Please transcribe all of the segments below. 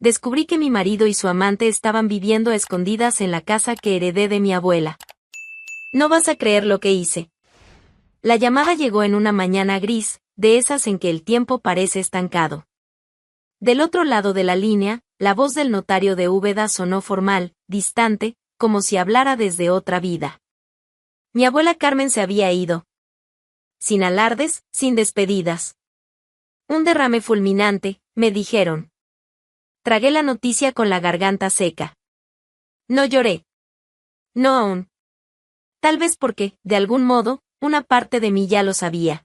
descubrí que mi marido y su amante estaban viviendo a escondidas en la casa que heredé de mi abuela. No vas a creer lo que hice. La llamada llegó en una mañana gris, de esas en que el tiempo parece estancado. Del otro lado de la línea, la voz del notario de Úbeda sonó formal, distante, como si hablara desde otra vida. Mi abuela Carmen se había ido. Sin alardes, sin despedidas. Un derrame fulminante, me dijeron. Tragué la noticia con la garganta seca. No lloré. No aún. Tal vez porque, de algún modo, una parte de mí ya lo sabía.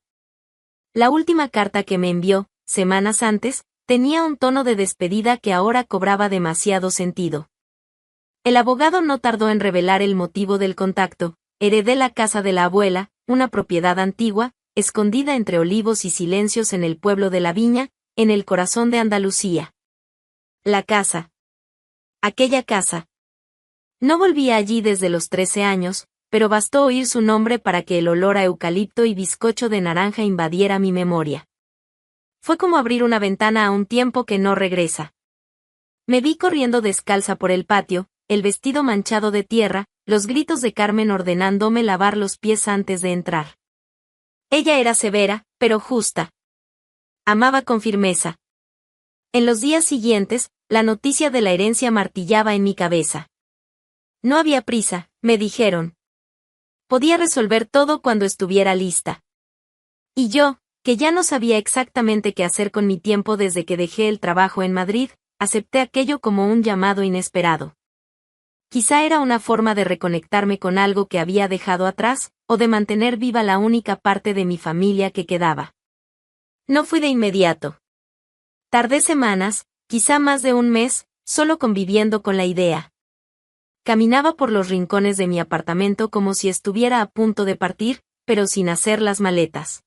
La última carta que me envió, semanas antes, tenía un tono de despedida que ahora cobraba demasiado sentido. El abogado no tardó en revelar el motivo del contacto. Heredé la casa de la abuela, una propiedad antigua, escondida entre olivos y silencios en el pueblo de La Viña, en el corazón de Andalucía. La casa. Aquella casa. No volvía allí desde los 13 años, pero bastó oír su nombre para que el olor a eucalipto y bizcocho de naranja invadiera mi memoria. Fue como abrir una ventana a un tiempo que no regresa. Me vi corriendo descalza por el patio, el vestido manchado de tierra, los gritos de Carmen ordenándome lavar los pies antes de entrar. Ella era severa, pero justa. Amaba con firmeza. En los días siguientes, la noticia de la herencia martillaba en mi cabeza. No había prisa, me dijeron. Podía resolver todo cuando estuviera lista. Y yo, que ya no sabía exactamente qué hacer con mi tiempo desde que dejé el trabajo en Madrid, acepté aquello como un llamado inesperado. Quizá era una forma de reconectarme con algo que había dejado atrás, o de mantener viva la única parte de mi familia que quedaba. No fui de inmediato. Tardé semanas, quizá más de un mes, solo conviviendo con la idea. Caminaba por los rincones de mi apartamento como si estuviera a punto de partir, pero sin hacer las maletas.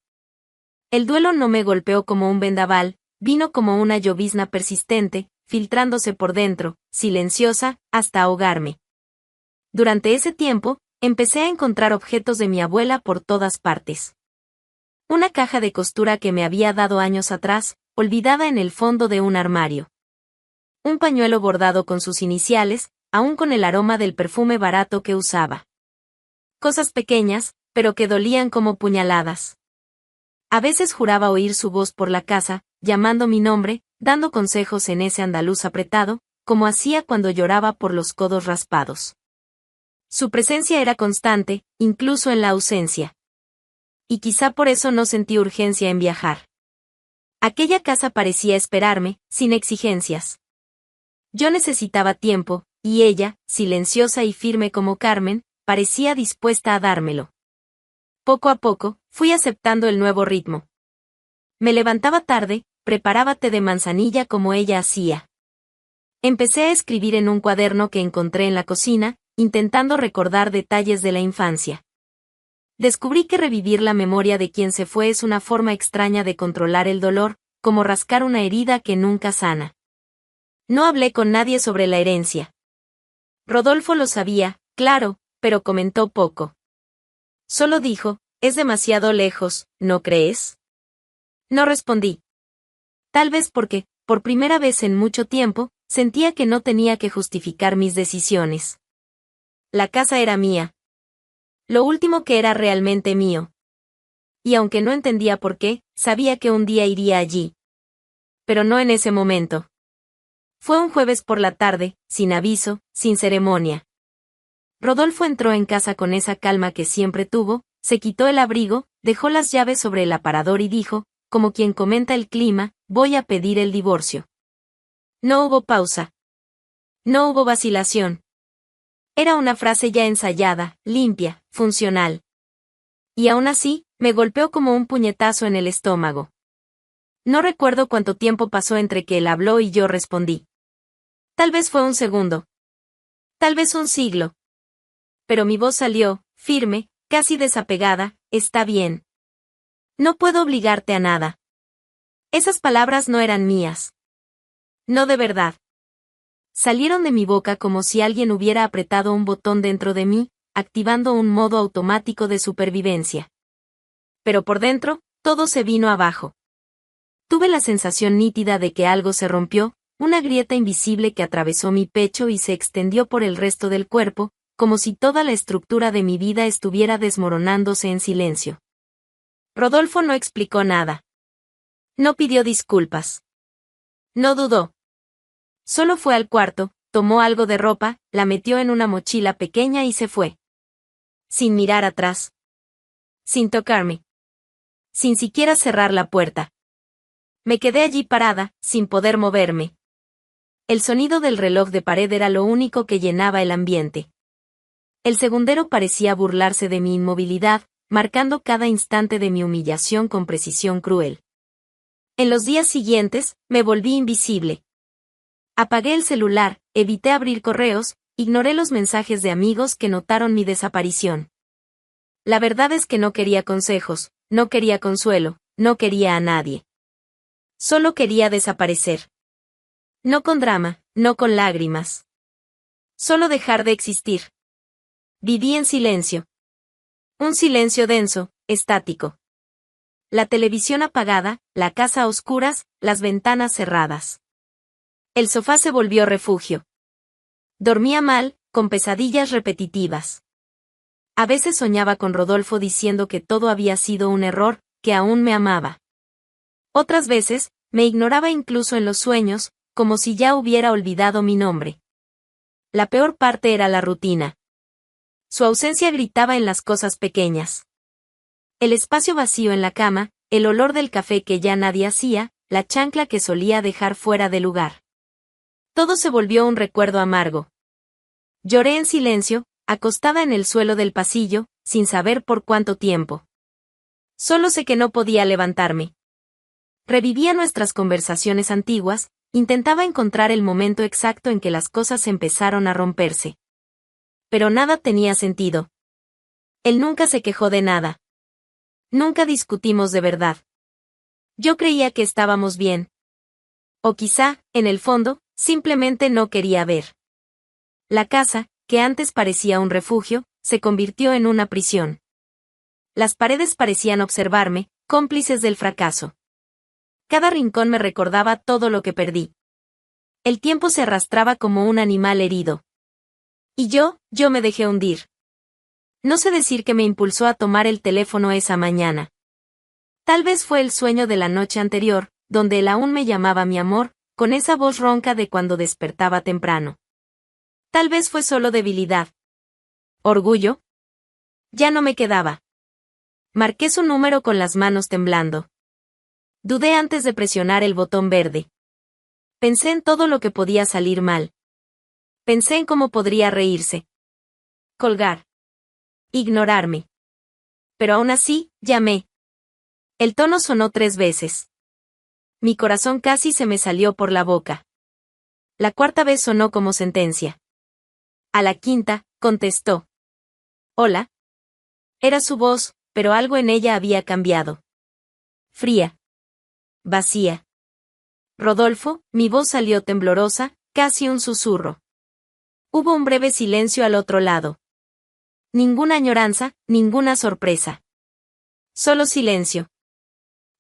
El duelo no me golpeó como un vendaval, vino como una llovizna persistente, filtrándose por dentro, silenciosa, hasta ahogarme. Durante ese tiempo, empecé a encontrar objetos de mi abuela por todas partes. Una caja de costura que me había dado años atrás, olvidada en el fondo de un armario. Un pañuelo bordado con sus iniciales, aún con el aroma del perfume barato que usaba. Cosas pequeñas, pero que dolían como puñaladas. A veces juraba oír su voz por la casa, llamando mi nombre, dando consejos en ese andaluz apretado, como hacía cuando lloraba por los codos raspados. Su presencia era constante, incluso en la ausencia. Y quizá por eso no sentí urgencia en viajar. Aquella casa parecía esperarme, sin exigencias. Yo necesitaba tiempo, y ella, silenciosa y firme como Carmen, parecía dispuesta a dármelo. Poco a poco, fui aceptando el nuevo ritmo. Me levantaba tarde, preparaba té de manzanilla como ella hacía. Empecé a escribir en un cuaderno que encontré en la cocina, intentando recordar detalles de la infancia. Descubrí que revivir la memoria de quien se fue es una forma extraña de controlar el dolor, como rascar una herida que nunca sana. No hablé con nadie sobre la herencia. Rodolfo lo sabía, claro, pero comentó poco. Solo dijo, es demasiado lejos, ¿no crees? No respondí. Tal vez porque, por primera vez en mucho tiempo, sentía que no tenía que justificar mis decisiones. La casa era mía. Lo último que era realmente mío. Y aunque no entendía por qué, sabía que un día iría allí. Pero no en ese momento. Fue un jueves por la tarde, sin aviso, sin ceremonia. Rodolfo entró en casa con esa calma que siempre tuvo, se quitó el abrigo, dejó las llaves sobre el aparador y dijo, como quien comenta el clima, voy a pedir el divorcio. No hubo pausa. No hubo vacilación. Era una frase ya ensayada, limpia, funcional. Y aún así, me golpeó como un puñetazo en el estómago. No recuerdo cuánto tiempo pasó entre que él habló y yo respondí. Tal vez fue un segundo. Tal vez un siglo. Pero mi voz salió, firme, casi desapegada, está bien. No puedo obligarte a nada. Esas palabras no eran mías. No de verdad. Salieron de mi boca como si alguien hubiera apretado un botón dentro de mí, activando un modo automático de supervivencia. Pero por dentro, todo se vino abajo. Tuve la sensación nítida de que algo se rompió, una grieta invisible que atravesó mi pecho y se extendió por el resto del cuerpo, como si toda la estructura de mi vida estuviera desmoronándose en silencio. Rodolfo no explicó nada. No pidió disculpas. No dudó. Solo fue al cuarto, tomó algo de ropa, la metió en una mochila pequeña y se fue. Sin mirar atrás. Sin tocarme. Sin siquiera cerrar la puerta. Me quedé allí parada, sin poder moverme. El sonido del reloj de pared era lo único que llenaba el ambiente. El segundero parecía burlarse de mi inmovilidad, marcando cada instante de mi humillación con precisión cruel. En los días siguientes, me volví invisible. Apagué el celular, evité abrir correos, ignoré los mensajes de amigos que notaron mi desaparición. La verdad es que no quería consejos, no quería consuelo, no quería a nadie. Solo quería desaparecer. No con drama, no con lágrimas. Solo dejar de existir. Viví en silencio. Un silencio denso, estático. La televisión apagada, la casa a oscuras, las ventanas cerradas. El sofá se volvió refugio. Dormía mal, con pesadillas repetitivas. A veces soñaba con Rodolfo diciendo que todo había sido un error, que aún me amaba. Otras veces, me ignoraba incluso en los sueños, como si ya hubiera olvidado mi nombre. La peor parte era la rutina. Su ausencia gritaba en las cosas pequeñas. El espacio vacío en la cama, el olor del café que ya nadie hacía, la chancla que solía dejar fuera de lugar. Todo se volvió un recuerdo amargo. Lloré en silencio, acostada en el suelo del pasillo, sin saber por cuánto tiempo. Solo sé que no podía levantarme. Revivía nuestras conversaciones antiguas, intentaba encontrar el momento exacto en que las cosas empezaron a romperse. Pero nada tenía sentido. Él nunca se quejó de nada. Nunca discutimos de verdad. Yo creía que estábamos bien. O quizá, en el fondo, simplemente no quería ver. La casa, que antes parecía un refugio, se convirtió en una prisión. Las paredes parecían observarme, cómplices del fracaso. Cada rincón me recordaba todo lo que perdí. El tiempo se arrastraba como un animal herido. Y yo me dejé hundir. No sé decir qué me impulsó a tomar el teléfono esa mañana. Tal vez fue el sueño de la noche anterior, donde él aún me llamaba mi amor, con esa voz ronca de cuando despertaba temprano. Tal vez fue solo debilidad. ¿Orgullo? Ya no me quedaba. Marqué su número con las manos temblando. Dudé antes de presionar el botón verde. Pensé en todo lo que podía salir mal. Pensé en cómo podría reírse. Colgar. Ignorarme. Pero aún así, llamé. El tono sonó 3 veces. Mi corazón casi se me salió por la boca. La 4ª vez sonó como sentencia. A la 5ª, contestó. Hola. Era su voz, pero algo en ella había cambiado. Fría. Vacía. Rodolfo, mi voz salió temblorosa, casi un susurro. Hubo un breve silencio al otro lado. Ninguna añoranza, ninguna sorpresa. Solo silencio.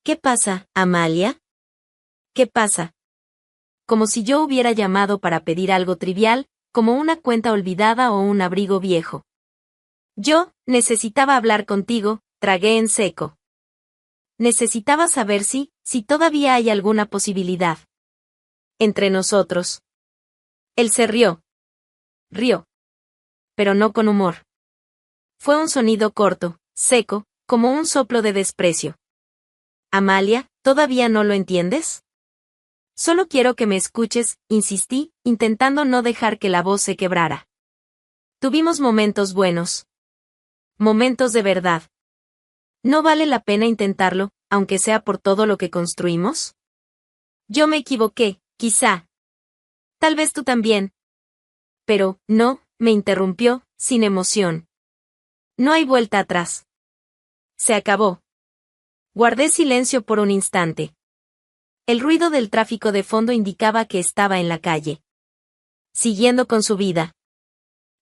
¿Qué pasa, Amalia? ¿Qué pasa? Como si yo hubiera llamado para pedir algo trivial, como una cuenta olvidada o un abrigo viejo. Yo, necesitaba hablar contigo, tragué en seco. Necesitaba saber si todavía hay alguna posibilidad. Entre nosotros. Él se rió. Rió. Pero no con humor. Fue un sonido corto, seco, como un soplo de desprecio. Amalia, ¿todavía no lo entiendes? Solo quiero que me escuches, insistí, intentando no dejar que la voz se quebrara. Tuvimos momentos buenos. Momentos de verdad. ¿No vale la pena intentarlo, aunque sea por todo lo que construimos? Yo me equivoqué, quizá. Tal vez tú también. Pero, no, me interrumpió, sin emoción. No hay vuelta atrás. Se acabó. Guardé silencio por un instante. El ruido del tráfico de fondo indicaba que estaba en la calle. Siguiendo con su vida.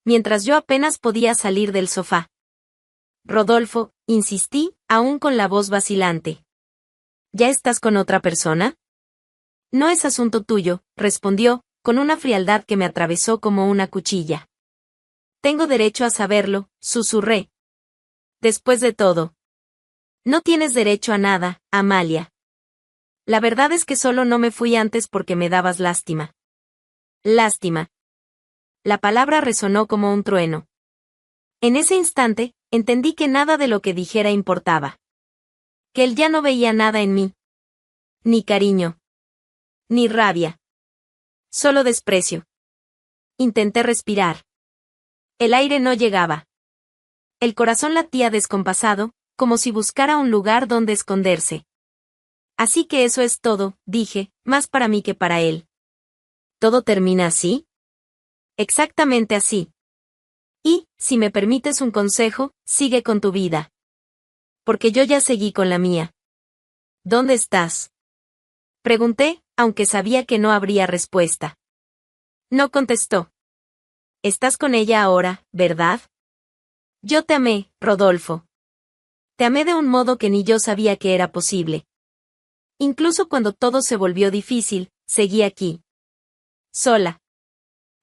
Mientras yo apenas podía salir del sofá. Rodolfo, insistí, aún con la voz vacilante. ¿Ya estás con otra persona? No es asunto tuyo, respondió, con una frialdad que me atravesó como una cuchilla. Tengo derecho a saberlo, susurré. Después de todo. No tienes derecho a nada, Amalia. La verdad es que solo no me fui antes porque me dabas lástima. Lástima. La palabra resonó como un trueno. En ese instante, entendí que nada de lo que dijera importaba. Que él ya no veía nada en mí. Ni cariño. Ni rabia. Solo desprecio. Intenté respirar. El aire no llegaba. El corazón latía descompasado, como si buscara un lugar donde esconderse. Así que eso es todo, dije, más para mí que para él. ¿Todo termina así? Exactamente así. Y, si me permites un consejo, sigue con tu vida. Porque yo ya seguí con la mía. ¿Dónde estás? Pregunté, aunque sabía que no habría respuesta. No contestó. Estás con ella ahora, ¿verdad? Yo te amé, Rodolfo. Te amé de un modo que ni yo sabía que era posible. Incluso cuando todo se volvió difícil, seguí aquí. Sola.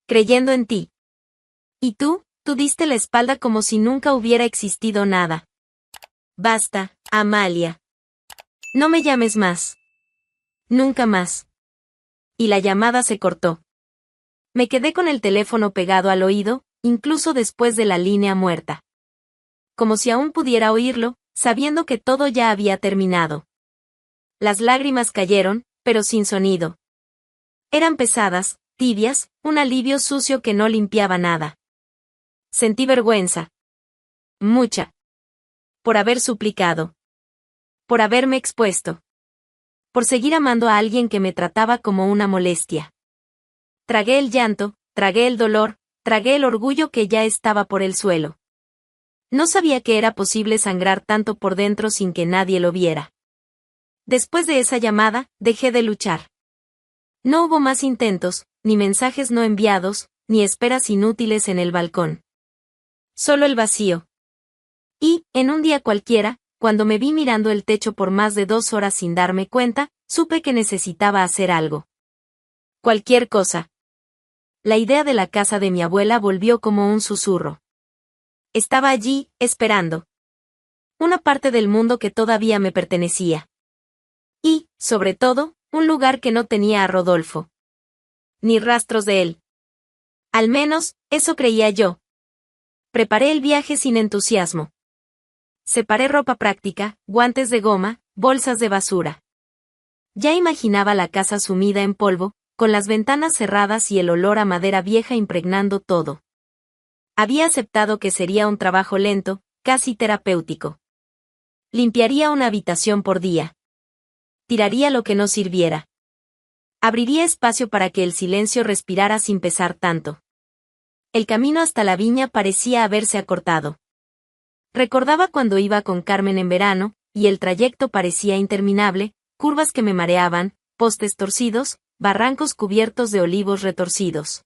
Creyendo en ti. Y tú diste la espalda como si nunca hubiera existido nada. Basta, Amalia. No me llames más. Nunca más. Y la llamada se cortó. Me quedé con el teléfono pegado al oído, incluso después de la línea muerta. Como si aún pudiera oírlo, sabiendo que todo ya había terminado. Las lágrimas cayeron, pero sin sonido. Eran pesadas, tibias, un alivio sucio que no limpiaba nada. Sentí vergüenza. Mucha. Por haber suplicado. Por haberme expuesto. Por seguir amando a alguien que me trataba como una molestia. Tragué el llanto, tragué el dolor, tragué el orgullo que ya estaba por el suelo. No sabía que era posible sangrar tanto por dentro sin que nadie lo viera. Después de esa llamada, dejé de luchar. No hubo más intentos, ni mensajes no enviados, ni esperas inútiles en el balcón. Solo el vacío. Y, en un día cualquiera, cuando me vi mirando el techo por más de 2 horas sin darme cuenta, supe que necesitaba hacer algo. Cualquier cosa. La idea de la casa de mi abuela volvió como un susurro. Estaba allí, esperando. Una parte del mundo que todavía me pertenecía. Y, sobre todo, un lugar que no tenía a Rodolfo. Ni rastros de él. Al menos, eso creía yo. Preparé el viaje sin entusiasmo. Separé ropa práctica, guantes de goma, bolsas de basura. Ya imaginaba la casa sumida en polvo, con las ventanas cerradas y el olor a madera vieja impregnando todo. Había aceptado que sería un trabajo lento, casi terapéutico. Limpiaría una habitación por día. Tiraría lo que no sirviera. Abriría espacio para que el silencio respirara sin pesar tanto. El camino hasta la viña parecía haberse acortado. Recordaba cuando iba con Carmen en verano, y el trayecto parecía interminable, curvas que me mareaban, postes torcidos, barrancos cubiertos de olivos retorcidos.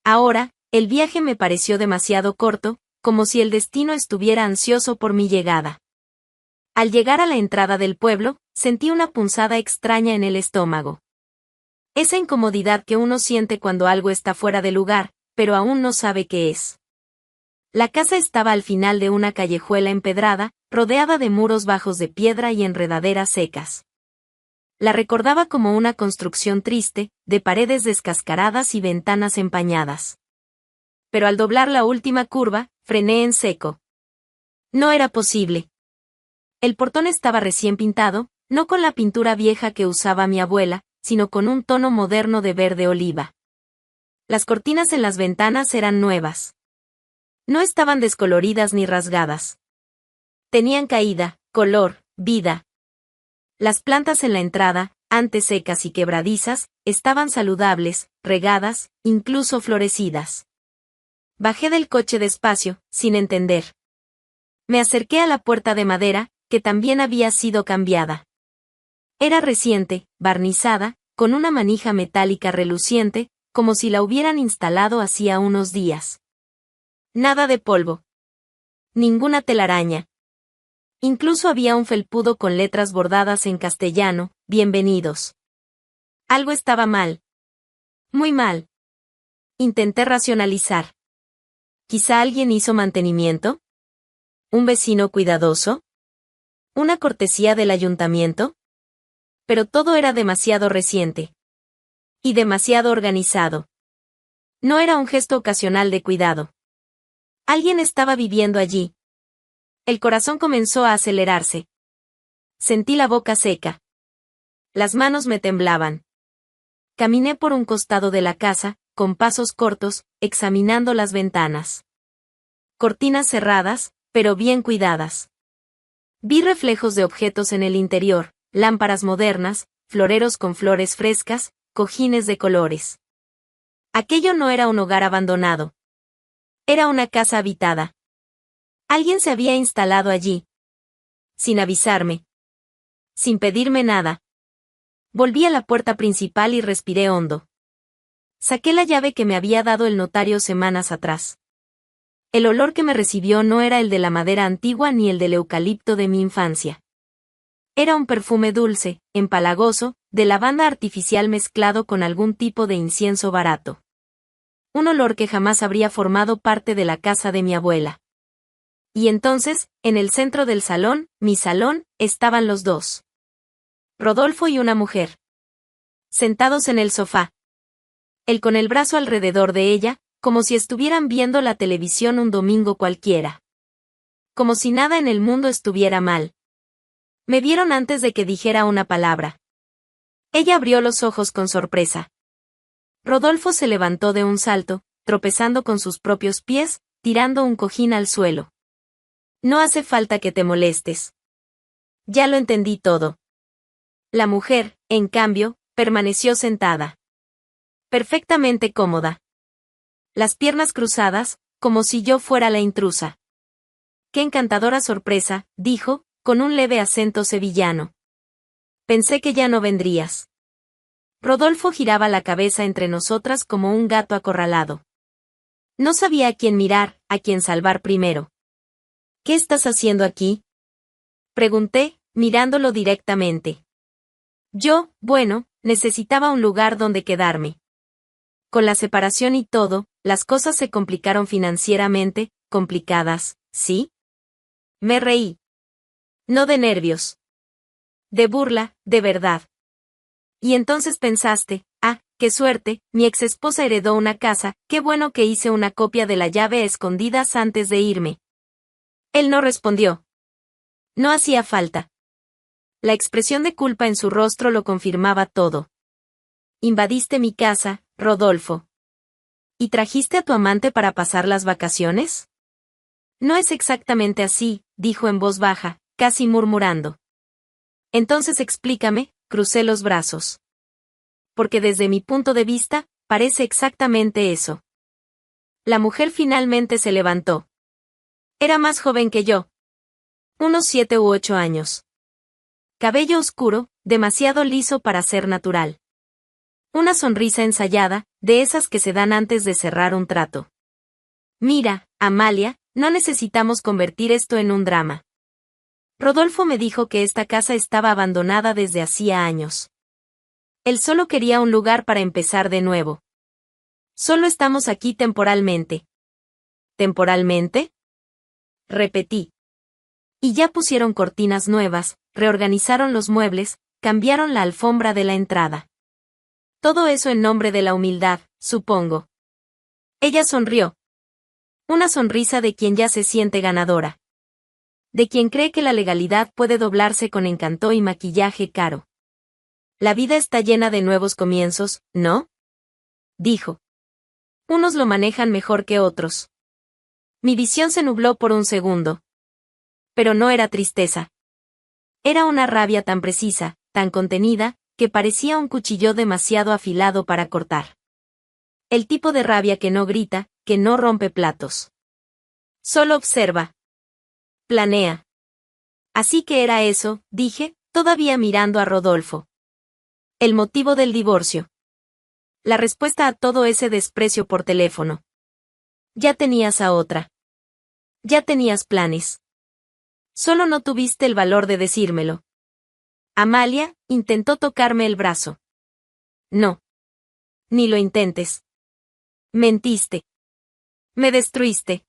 Ahora, el viaje me pareció demasiado corto, como si el destino estuviera ansioso por mi llegada. Al llegar a la entrada del pueblo, sentí una punzada extraña en el estómago. Esa incomodidad que uno siente cuando algo está fuera de lugar, pero aún no sabe qué es. La casa estaba al final de una callejuela empedrada, rodeada de muros bajos de piedra y enredaderas secas. La recordaba como una construcción triste, de paredes descascaradas y ventanas empañadas. Pero al doblar la última curva, frené en seco. No era posible. El portón estaba recién pintado, no con la pintura vieja que usaba mi abuela, sino con un tono moderno de verde oliva. Las cortinas en las ventanas eran nuevas. No estaban descoloridas ni rasgadas. Tenían caída, color, vida. Las plantas en la entrada, antes secas y quebradizas, estaban saludables, regadas, incluso florecidas. Bajé del coche despacio, sin entender. Me acerqué a la puerta de madera, que también había sido cambiada. Era reciente, barnizada, con una manija metálica reluciente, como si la hubieran instalado hacía unos días. Nada de polvo. Ninguna telaraña. Incluso había un felpudo con letras bordadas en castellano, bienvenidos. Algo estaba mal. Muy mal. Intenté racionalizar. ¿Quizá alguien hizo mantenimiento? ¿Un vecino cuidadoso? ¿Una cortesía del ayuntamiento? Pero todo era demasiado reciente. Y demasiado organizado. No era un gesto ocasional de cuidado. Alguien estaba viviendo allí. El corazón comenzó a acelerarse. Sentí la boca seca. Las manos me temblaban. Caminé por un costado de la casa, con pasos cortos, examinando las ventanas. Cortinas cerradas, pero bien cuidadas. Vi reflejos de objetos en el interior, lámparas modernas, floreros con flores frescas, cojines de colores. Aquello no era un hogar abandonado. Era una casa habitada. Alguien se había instalado allí. Sin avisarme. Sin pedirme nada. Volví a la puerta principal y respiré hondo. Saqué la llave que me había dado el notario semanas atrás. El olor que me recibió no era el de la madera antigua ni el del eucalipto de mi infancia. Era un perfume dulce, empalagoso, de lavanda artificial mezclado con algún tipo de incienso barato. Un olor que jamás habría formado parte de la casa de mi abuela. Y entonces, en el centro del salón, mi salón, estaban los dos. Rodolfo y una mujer. Sentados en el sofá. Él con el brazo alrededor de ella, como si estuvieran viendo la televisión un domingo cualquiera. Como si nada en el mundo estuviera mal. Me vieron antes de que dijera una palabra. Ella abrió los ojos con sorpresa. Rodolfo se levantó de un salto, tropezando con sus propios pies, tirando un cojín al suelo. No hace falta que te molestes. Ya lo entendí todo. La mujer, en cambio, permaneció sentada. Perfectamente cómoda. Las piernas cruzadas, como si yo fuera la intrusa. Qué encantadora sorpresa, dijo, con un leve acento sevillano. Pensé que ya no vendrías. Rodolfo giraba la cabeza entre nosotras como un gato acorralado. No sabía a quién mirar, a quién salvar primero. ¿Qué estás haciendo aquí? Pregunté, mirándolo directamente. Yo, bueno, necesitaba un lugar donde quedarme. Con la separación y todo, las cosas se complicaron financieramente, complicadas, ¿sí? Me reí. No de nervios. De burla, de verdad. Y entonces pensaste, qué suerte, mi exesposa heredó una casa, qué bueno que hice una copia de la llave a escondidas antes de irme. Él no respondió. No hacía falta. La expresión de culpa en su rostro lo confirmaba todo. Invadiste mi casa, Rodolfo. ¿Y trajiste a tu amante para pasar las vacaciones? No es exactamente así, dijo en voz baja, casi murmurando. Entonces explícame, crucé los brazos. Porque desde mi punto de vista, parece exactamente eso. La mujer finalmente se levantó. Era más joven que yo. Unos 7 u 8 años. Cabello oscuro, demasiado liso para ser natural. Una sonrisa ensayada, de esas que se dan antes de cerrar un trato. Mira, Amalia, no necesitamos convertir esto en un drama. Rodolfo me dijo que esta casa estaba abandonada desde hacía años. Él solo quería un lugar para empezar de nuevo. Solo estamos aquí temporalmente. ¿Temporalmente? Repetí. Y ya pusieron cortinas nuevas, reorganizaron los muebles, cambiaron la alfombra de la entrada. Todo eso en nombre de la humildad, supongo. Ella sonrió. Una sonrisa de quien ya se siente ganadora. De quien cree que la legalidad puede doblarse con encanto y maquillaje caro. La vida está llena de nuevos comienzos, ¿no? Dijo. Unos lo manejan mejor que otros. Mi visión se nubló por un segundo. Pero no era tristeza. Era una rabia tan precisa, tan contenida, que parecía un cuchillo demasiado afilado para cortar. El tipo de rabia que no grita, que no rompe platos. Solo observa. Planea. Así que era eso, dije, todavía mirando a Rodolfo. El motivo del divorcio. La respuesta a todo ese desprecio por teléfono. Ya tenías a otra. Ya tenías planes. Solo no tuviste el valor de decírmelo. Amalia intentó tocarme el brazo. No. Ni lo intentes. Mentiste. Me destruiste.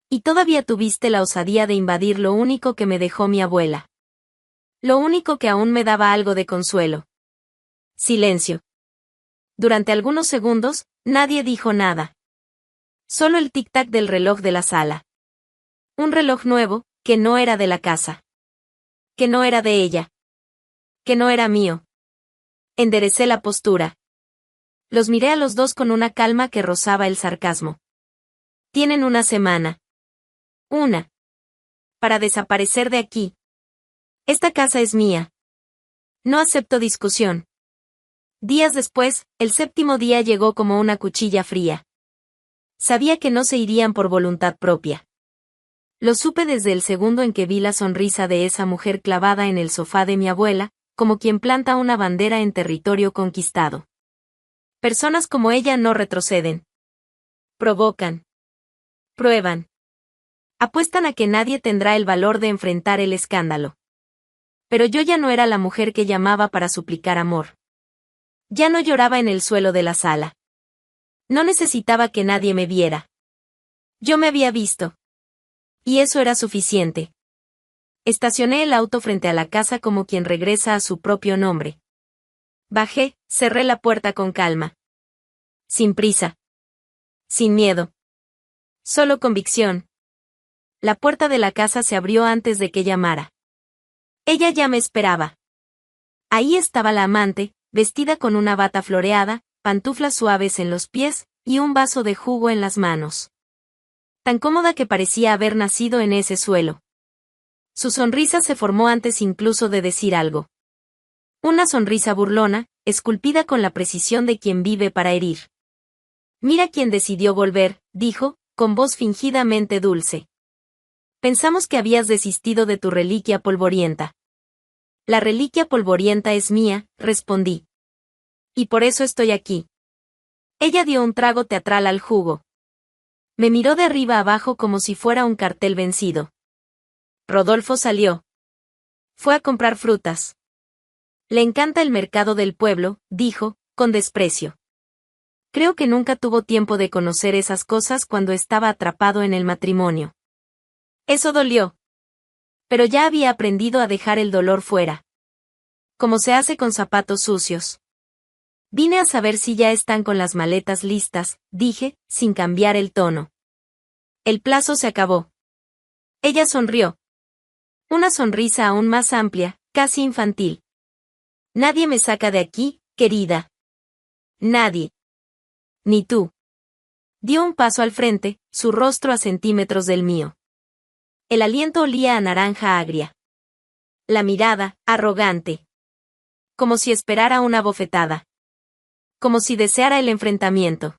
Y todavía tuviste la osadía de invadir lo único que me dejó mi abuela. Lo único que aún me daba algo de consuelo. Silencio. Durante algunos segundos, nadie dijo nada. Solo el tic-tac del reloj de la sala. Un reloj nuevo, que no era de la casa. Que no era de ella. Que no era mío. Enderecé la postura. Los miré a los dos con una calma que rozaba el sarcasmo. Tienen una semana. Una. Para desaparecer de aquí. Esta casa es mía. No acepto discusión. Días después, el séptimo día llegó como una cuchilla fría. Sabía que no se irían por voluntad propia. Lo supe desde el segundo en que vi la sonrisa de esa mujer clavada en el sofá de mi abuela, como quien planta una bandera en territorio conquistado. Personas como ella no retroceden. Provocan. Prueban. Apuestan a que nadie tendrá el valor de enfrentar el escándalo. Pero yo ya no era la mujer que llamaba para suplicar amor. Ya no lloraba en el suelo de la sala. No necesitaba que nadie me viera. Yo me había visto. Y eso era suficiente. Estacioné el auto frente a la casa como quien regresa a su propio nombre. Bajé, cerré la puerta con calma. Sin prisa. Sin miedo. Solo convicción. La puerta de la casa se abrió antes de que llamara. Ella ya me esperaba. Ahí estaba la amante, vestida con una bata floreada, pantuflas suaves en los pies, y un vaso de jugo en las manos. Tan cómoda que parecía haber nacido en ese suelo. Su sonrisa se formó antes incluso de decir algo. Una sonrisa burlona, esculpida con la precisión de quien vive para herir. Mira quién decidió volver, dijo, con voz fingidamente dulce. Pensamos que habías desistido de tu reliquia polvorienta. La reliquia polvorienta es mía, respondí. Y por eso estoy aquí. Ella dio un trago teatral al jugo. Me miró de arriba abajo como si fuera un cartel vencido. Rodolfo salió. Fue a comprar frutas. Le encanta el mercado del pueblo, dijo, con desprecio. Creo que nunca tuvo tiempo de conocer esas cosas cuando estaba atrapado en el matrimonio. Eso dolió. Pero ya había aprendido a dejar el dolor fuera. Como se hace con zapatos sucios. Vine a saber si ya están con las maletas listas, dije, sin cambiar el tono. El plazo se acabó. Ella sonrió. Una sonrisa aún más amplia, casi infantil. Nadie me saca de aquí, querida. Nadie. Ni tú. Dio un paso al frente, su rostro a centímetros del mío. El aliento olía a naranja agria. La mirada, arrogante. Como si esperara una bofetada. Como si deseara el enfrentamiento.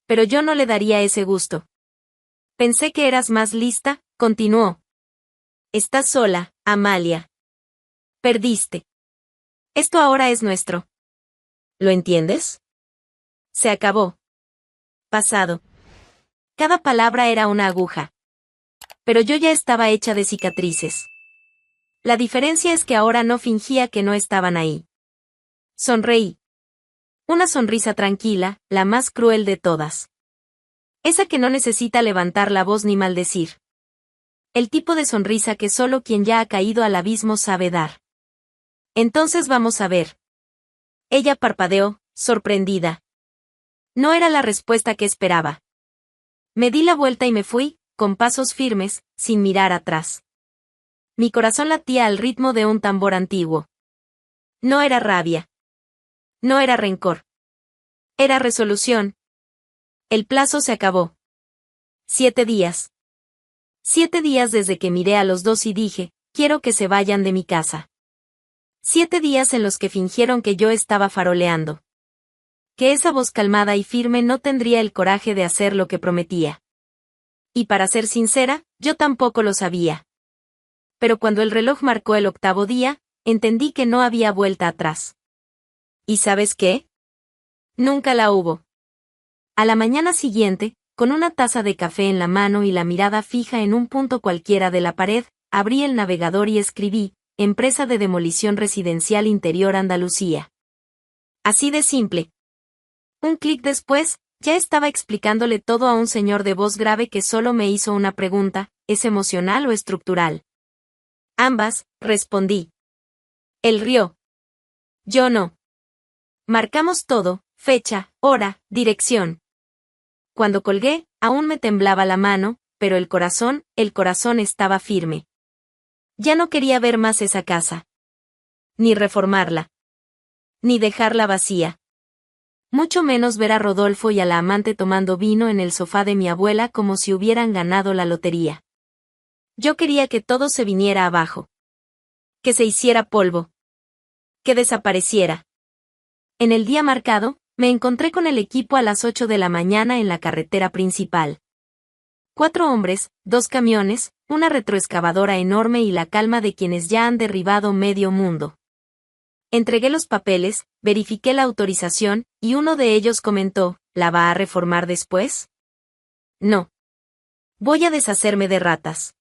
Pero yo no le daría ese gusto. Pensé que eras más lista, continuó. Estás sola, Amalia. Perdiste. Esto ahora es nuestro. ¿Lo entiendes? Se acabó. Pasado. Cada palabra era una aguja. Pero yo ya estaba hecha de cicatrices. La diferencia es que ahora no fingía que no estaban ahí. Sonreí. Una sonrisa tranquila, la más cruel de todas. Esa que no necesita levantar la voz ni maldecir. El tipo de sonrisa que solo quien ya ha caído al abismo sabe dar. Entonces vamos a ver. Ella parpadeó, sorprendida. No era la respuesta que esperaba. Me di la vuelta y me fui, con pasos firmes, sin mirar atrás. Mi corazón latía al ritmo de un tambor antiguo. No era rabia. No era rencor. Era resolución. El plazo se acabó. 7 días. 7 días desde que miré a los dos y dije, quiero que se vayan de mi casa. 7 días en los que fingieron que yo estaba faroleando. Que esa voz calmada y firme no tendría el coraje de hacer lo que prometía. Y para ser sincera, yo tampoco lo sabía. Pero cuando el reloj marcó el 8º día, entendí que no había vuelta atrás. ¿Y sabes qué? Nunca la hubo. A la mañana siguiente, con una taza de café en la mano y la mirada fija en un punto cualquiera de la pared, abrí el navegador y escribí, Empresa de Demolición Residencial Interior Andalucía. Así de simple. Un clic después, ya estaba explicándole todo a un señor de voz grave que solo me hizo una pregunta: ¿es emocional o estructural? Ambas, respondí. Él rió. Yo no. Marcamos todo: fecha, hora, dirección. Cuando colgué, aún me temblaba la mano, pero el corazón estaba firme. Ya no quería ver más esa casa. Ni reformarla. Ni dejarla vacía. Mucho menos ver a Rodolfo y a la amante tomando vino en el sofá de mi abuela como si hubieran ganado la lotería. Yo quería que todo se viniera abajo. Que se hiciera polvo. Que desapareciera. En el día marcado, me encontré con el equipo a las 8 de la mañana en la carretera principal. 4 hombres, 2 camiones, una retroexcavadora enorme y la calma de quienes ya han derribado medio mundo. Entregué los papeles, verifiqué la autorización, y uno de ellos comentó: ¿la va a reformar después? No. Voy a deshacerme de ratas.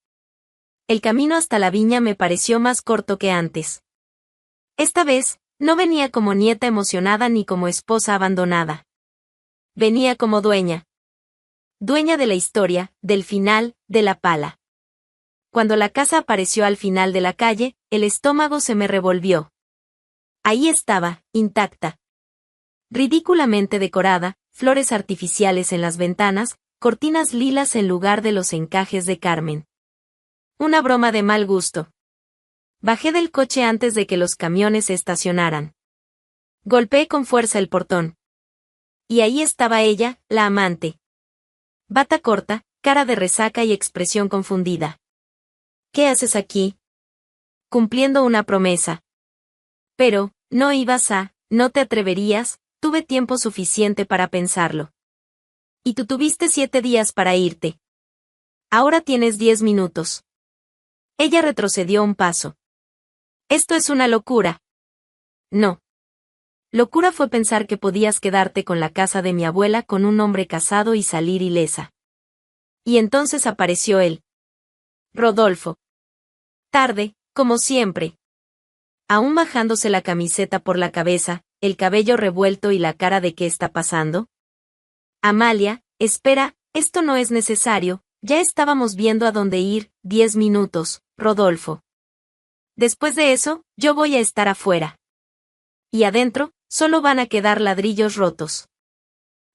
El camino hasta la viña me pareció más corto que antes. Esta vez, no venía como nieta emocionada ni como esposa abandonada. Venía como dueña. Dueña de la historia, del final, de la pala. Cuando la casa apareció al final de la calle, el estómago se me revolvió. Ahí estaba, intacta. Ridículamente decorada, flores artificiales en las ventanas, cortinas lilas en lugar de los encajes de Carmen. Una broma de mal gusto. Bajé del coche antes de que los camiones se estacionaran. Golpeé con fuerza el portón. Y ahí estaba ella, la amante. Bata corta, cara de resaca y expresión confundida. ¿Qué haces aquí? Cumpliendo una promesa. Pero, no te atreverías, tuve tiempo suficiente para pensarlo. Y tú tuviste 7 días para irte. Ahora tienes 10 minutos. Ella retrocedió un paso. Esto es una locura. No. Locura fue pensar que podías quedarte con la casa de mi abuela con un hombre casado y salir ilesa. Y entonces apareció él. Rodolfo. Tarde, como siempre. Aún bajándose la camiseta por la cabeza, el cabello revuelto y la cara de ¿qué está pasando? Amalia, espera, esto no es necesario, ya estábamos viendo a dónde ir, 10 minutos, Rodolfo. Después de eso, yo voy a estar afuera. Y adentro, solo van a quedar ladrillos rotos.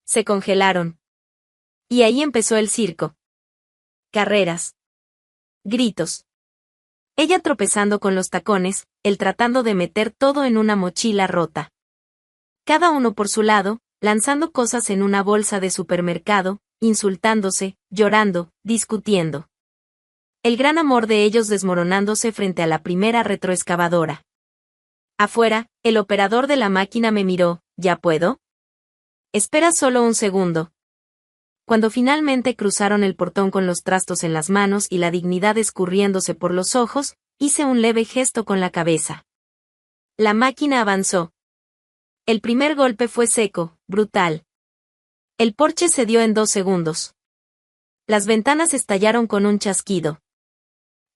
Se congelaron. Y ahí empezó el circo. Carreras. Gritos. Ella tropezando con los tacones, él tratando de meter todo en una mochila rota. Cada uno por su lado, lanzando cosas en una bolsa de supermercado, insultándose, llorando, discutiendo. El gran amor de ellos desmoronándose frente a la primera retroexcavadora. Afuera, el operador de la máquina me miró: ¿ya puedo? Espera solo un segundo. Cuando finalmente cruzaron el portón con los trastos en las manos y la dignidad escurriéndose por los ojos, hice un leve gesto con la cabeza. La máquina avanzó. El primer golpe fue seco, brutal. El porche cedió en 2 segundos. Las ventanas estallaron con un chasquido.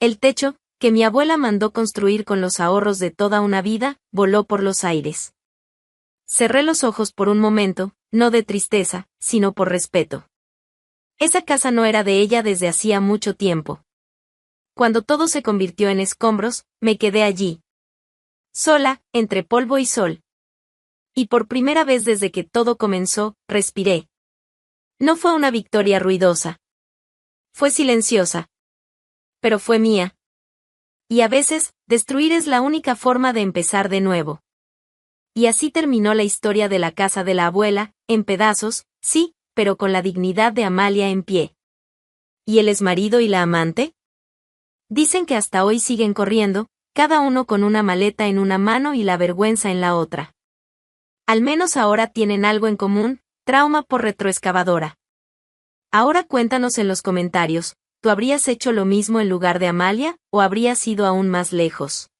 El techo, que mi abuela mandó construir con los ahorros de toda una vida, voló por los aires. Cerré los ojos por un momento, no de tristeza, sino por respeto. Esa casa no era de ella desde hacía mucho tiempo. Cuando todo se convirtió en escombros, me quedé allí. Sola, entre polvo y sol. Y por primera vez desde que todo comenzó, respiré. No fue una victoria ruidosa. Fue silenciosa. Pero fue mía. Y a veces, destruir es la única forma de empezar de nuevo. Y así terminó la historia de la casa de la abuela, en pedazos, sí, pero con la dignidad de Amalia en pie. ¿Y el exmarido y la amante? Dicen que hasta hoy siguen corriendo, cada uno con una maleta en una mano y la vergüenza en la otra. Al menos ahora tienen algo en común: trauma por retroexcavadora. Ahora cuéntanos en los comentarios, ¿tú habrías hecho lo mismo en lugar de Amalia, o habrías ido aún más lejos?